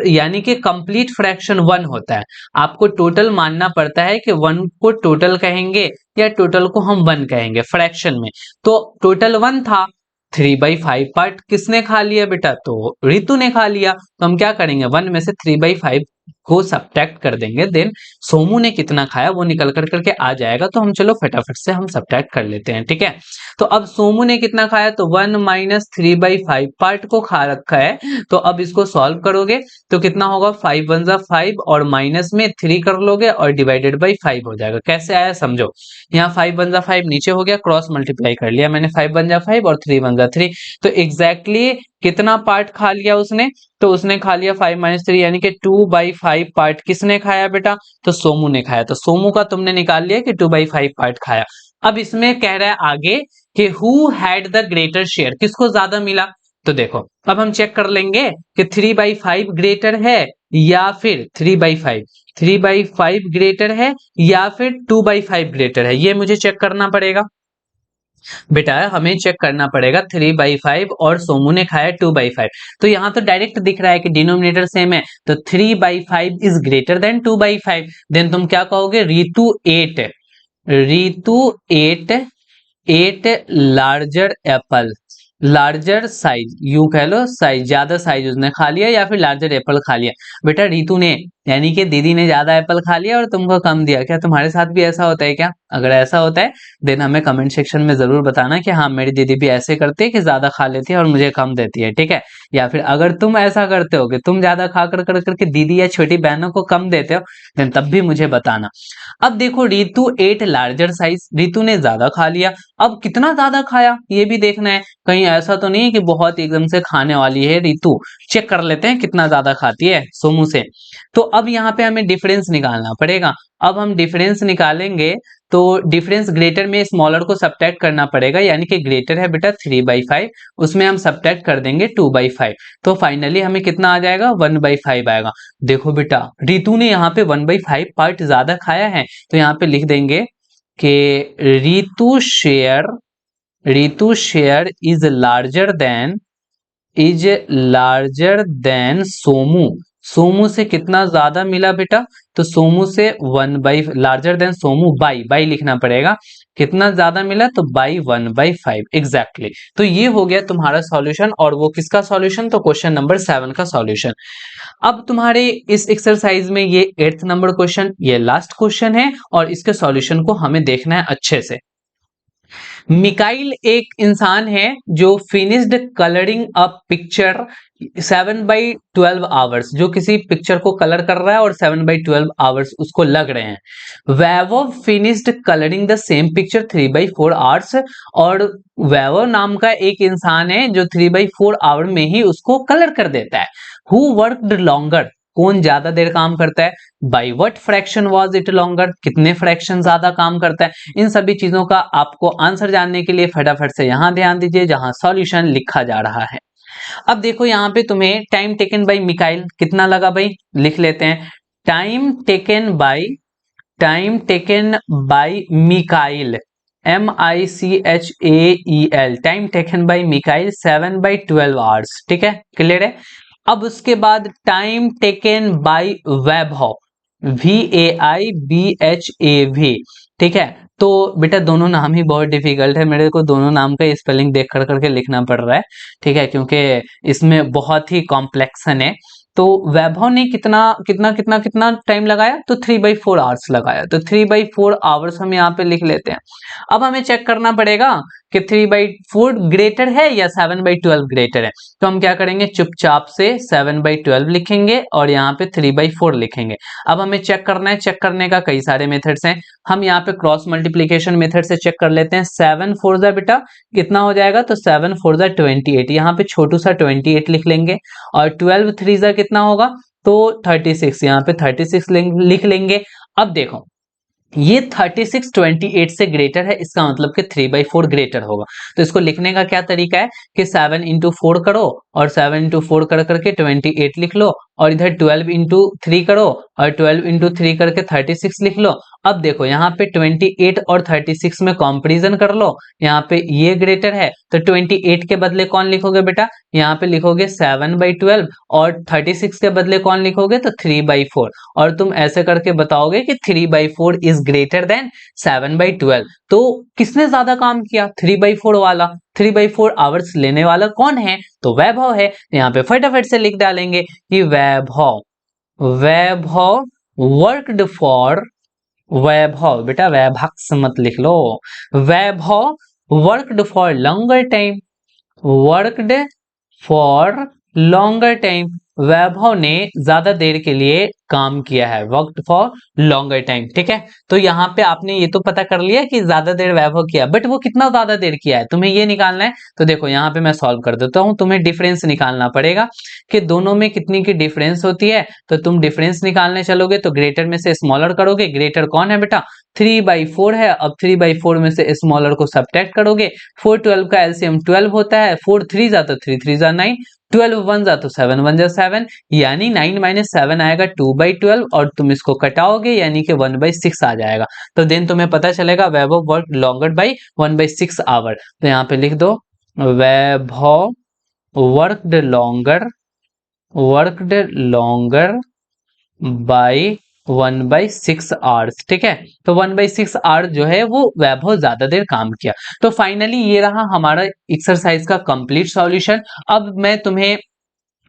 [SPEAKER 1] यानी कि कंप्लीट फ्रैक्शन 1 होता है। आपको टोटल मानना पड़ता है कि 1 को टोटल कहेंगे या टोटल को हम 1 कहेंगे फ्रैक्शन में। तो टोटल 1 था, 3/5 पार्ट किसने खा लिया बेटा तो रितु ने खा लिया। तो हम क्या करेंगे 1 में से 3/5 को सब्ट्रैक्ट कर देंगे, देन सोमू ने कितना खाया वो निकल कर करके आ जाएगा। तो हम चलो फटाफट से हम सब्ट्रैक्ट कर लेते हैं। ठीक है, तो अब सोमू ने कितना खाया तो 1 - 3/5 पार्ट को खा रखा है। तो अब इसको सॉल्व करोगे तो कितना होगा 5 1 जा 5, और माइनस में 3 कर लोगे और डिवाइडेड बाई 5 हो जाएगा। कैसे आया समझो, यहाँ 5 1 जा 5 नीचे हो गया, क्रॉस मल्टीप्लाई कर लिया मैंने, 5 1 जा 5 और 3 1 जा 3। तो एग्जैक्टली कितना पार्ट खा लिया उसने तो उसने खा लिया 5 - 3 यानी कि 2/5 पार्ट किसने खाया बेटा तो सोमू ने खाया। तो सोमू का तुमने निकाल लिया कि 2/5 पार्ट खाया। अब इसमें कह रहा है आगे कि who had the greater share, किसको ज्यादा मिला। तो देखो अब हम चेक कर लेंगे कि 3/5 ग्रेटर है या फिर 3/5 ग्रेटर है या फिर 2/5 ग्रेटर है, ये मुझे चेक करना पड़ेगा। बेटा हमें चेक करना पड़ेगा 3/5 और सोमू ने खाया 2/5। तो यहाँ तो डायरेक्ट दिख रहा है कि डिनोमिनेटर सेम है, तो 3/5 इज ग्रेटर देन 2/5। देन तुम क्या कहोगे Ritu 8 larger Apple, larger size you कह लो, साइज ज्यादा साइज उसने खा लिया या फिर लार्जर एप्पल खा लिया। बेटा रितु ने यानी कि दीदी ने ज्यादा एप्पल खा लिया और तुमको कम दिया। क्या तुम्हारे साथ भी ऐसा होता है क्या? अगर ऐसा होता है देन हमें कमेंट सेक्शन में जरूर बताना कि हाँ मेरी दीदी भी ऐसे करती है कि ज्यादा खा लेती है और मुझे कम देती है। ठीक है, या फिर अगर तुम ऐसा करते हो कि तुम ज्यादा खा कर करके दीदी या छोटी बहनों को कम देते हो देन तब भी मुझे बताना। अब देखो रितु 8 लार्जर साइज, रितु ने ज्यादा खा लिया। अब कितना ज्यादा खाया ये भी देखना है, कहीं ऐसा तो नहीं है कि बहुत एकदम से खाने वाली है रितु। चेक कर लेते हैं कितना ज्यादा खाती है सोमू से। तो अब यहाँ पे हमें डिफरेंस निकालना पड़ेगा। अब हम डिफरेंस निकालेंगे तो डिफरेंस ग्रेटर में स्मॉलर को सब्ट्रैक्ट करना पड़ेगा, यानी कि ग्रेटर है बेटा 3/5, उसमें हम सब्ट्रैक्ट कर देंगे 2/5। तो फाइनली हमें कितना आ जाएगा 1/5 आएगा। देखो बेटा रितु ने यहाँ पे 1/5 पार्ट ज्यादा खाया है, तो यहाँ पे लिख देंगे कि Ritu share is larger than Somu. Somu से कितना ज्यादा मिला बेटा तो सोमू से 1 लार्जर देन सोमू बाई लिखना पड़ेगा। कितना ज्यादा मिला तो बाई 1/5 एग्जैक्टली। तो ये हो गया तुम्हारा सॉल्यूशन, और वो किसका सॉल्यूशन तो क्वेश्चन नंबर 7 का सॉल्यूशन। अब तुम्हारे इस एक्सरसाइज में ये 8th नंबर क्वेश्चन ये लास्ट क्वेश्चन है, और इसके सॉल्यूशन को हमें देखना है अच्छे से। मिकाइल एक इंसान है जो finished colouring a picture 7/12 hours, जो किसी पिक्चर को कलर कर रहा है और 7/12 आवर्स उसको लग रहे हैं। Vaibhav finished colouring the same picture 3/4 hours, और वैभव नाम का एक इंसान है जो 3/4 आवर में ही उसको कलर कर देता है। हु वर्कड लॉन्गर, कौन ज्यादा देर काम करता है, by what fraction was it longer, कितने फ्रैक्शन ज्यादा काम करता है। इन सभी चीजों का आपको आंसर जानने के लिए फटाफट से यहां ध्यान दीजिए जहां सॉल्यूशन लिखा जा रहा है। अब देखो यहाँ पे तुम्हें टाइम टेकन बाय मिकाइल कितना लगा भाई, लिख लेते हैं। Time taken by Mikail, MICHAEL, time taken by Mikail 7/12 hours, ठीक है, क्लियर है। अब उसके बाद time taken by Vaibhav, VAIBHAV, ठीक है। तो बेटा दोनों नाम ही बहुत डिफिकल्ट है, मेरे को दोनों नाम का स्पेलिंग देख कर करके लिखना पड़ रहा है, ठीक है, क्योंकि इसमें बहुत ही कॉम्प्लेक्सन है। तो वैभव ने कितना कितना कितना कितना टाइम लगाया, तो 3/4 आवर्स लगाया, तो 3/4 आवर्स हम यहाँ पे लिख लेते हैं। अब हमें चेक करना पड़ेगा कि 3/4 ग्रेटर है या 7/12 ग्रेटर है, तो हम क्या करेंगे, चुपचाप से 7/12 लिखेंगे और यहाँ पे 3/4 लिखेंगे। अब हमें चेक करना है, चेक करने का कई सारे मेथड्स हैं, हम यहाँ पे क्रॉस मल्टीप्लीकेशन मेथड से चेक कर लेते हैं। 7 4 जा बेटा कितना हो जाएगा, तो 7 4 जा 28, यहाँ पे छोटू सा 28 लिख लेंगे, और 12 3 जा कितना होगा, तो 36, यहाँ पे 36 लिख लेंगे। अब देखो ये 36 28 से ग्रेटर है, इसका मतलब कि 3/4 ग्रेटर होगा। तो इसको लिखने का क्या तरीका है कि 7 इंटू 4 करो और 7 इंटू 4 कर करके 28 लिख लो, और इधर 12 इंटू 3 करो और 12 इंटू 3 करके 36 लिख लो। अब देखो यहाँ पे 28 और 36 में कंपैरिजन कर लो, यहाँ पे ये ग्रेटर है, तो 28 के बदले कौन लिखोगे बेटा, यहाँ पे लिखोगे 7/12, और 36 के बदले कौन लिखोगे, तो 3/4, और तुम ऐसे करके बताओगे कि 3/4 इज ग्रेटर देन 7/12। तो किसने ज्यादा काम किया, 3/4 वाला। 3/4 आवर्स लेने वाला कौन है, तो वैभव है। यहाँ पे फटाफट से लिख डालेंगे कि वैभव वर्कड फॉर, वैभव बेटा वैभक्स मत लिख लो, Vaibhav worked for longer time, worked for longer time, Vaibhav ने ज्यादा देर के लिए काम किया है, वर्कड फॉर लॉन्गर टाइम, ठीक है। तो यहाँ पे आपने ये तो पता कर लिया कि ज्यादा देर वैभव किया, बट वो कितना ज्यादा देर किया है तुम्हें ये निकालना है। तो देखो यहाँ पे मैं सॉल्व कर देता हूँ, तुम्हें डिफरेंस निकालना पड़ेगा कि दोनों में कितनी की डिफरेंस होती है। तो तुम डिफरेंस निकालने चलोगे तो ग्रेटर में से स्मॉलर करोगे, ग्रेटर कौन है बेटा, 3/4 है। अब 3/4 में से स्मॉलर को सब्ट्रैक्ट करोगे, 4 12 का एलसीएम 12 होता है, 4 3 जा तो 3 3 जा 9, 12 1 जा तो 7 1 जा 7, यानी 9 - 7 आएगा 2/12, और तुम इसको कटाओगे यानी कि 1/6 आ जाएगा। तो देन तुम्हें पता चलेगा वैभव वर्क लॉन्गर बाई 1/6 आवर। तो यहाँ पे लिख दो वैभव वर्कड लॉन्गर बाई 1/6 आवर्स, ठीक है। तो 1/6 आवर्स जो है वो वैभव ज्यादा देर काम किया। तो फाइनली ये रहा हमारा एक्सरसाइज का कंप्लीट सॉल्यूशन। अब मैं तुम्हें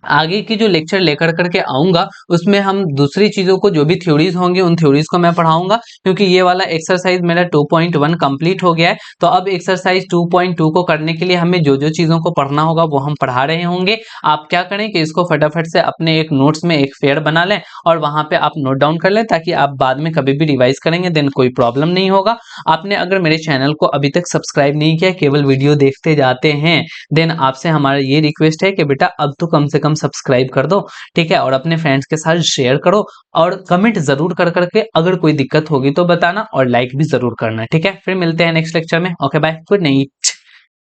[SPEAKER 1] आगे की जो लेक्चर लेकर करके आऊंगा उसमें हम दूसरी चीजों को, जो भी थ्योरीज होंगी उन थ्योरीज को मैं पढ़ाऊंगा, क्योंकि ये वाला एक्सरसाइज मेरा 2.1 कंप्लीट हो गया है। तो अब एक्सरसाइज 2.2 को करने के लिए हमें जो जो चीजों को पढ़ना होगा वो हम पढ़ा रहे होंगे। आप क्या करें कि इसको फटाफट से अपने एक नोट्स में एक फेयर बना लें और वहां पे आप नोट डाउन कर लें, ताकि आप बाद में कभी भी रिवाइज करेंगे देन कोई प्रॉब्लम नहीं होगा। आपने अगर मेरे चैनल को अभी तक सब्सक्राइब नहीं किया, केवल वीडियो देखते जाते हैं, देन आपसे हमारा ये रिक्वेस्ट है कि बेटा अब तो कम से कम सब्सक्राइब कर दो, ठीक है, और अपने फ्रेंड्स के साथ शेयर करो, और कमेंट जरूर कर करके अगर कोई दिक्कत होगी तो बताना, और लाइक भी जरूर करना, ठीक है। फिर मिलते हैं नेक्स्ट लेक्चर में। Okay bye, good night.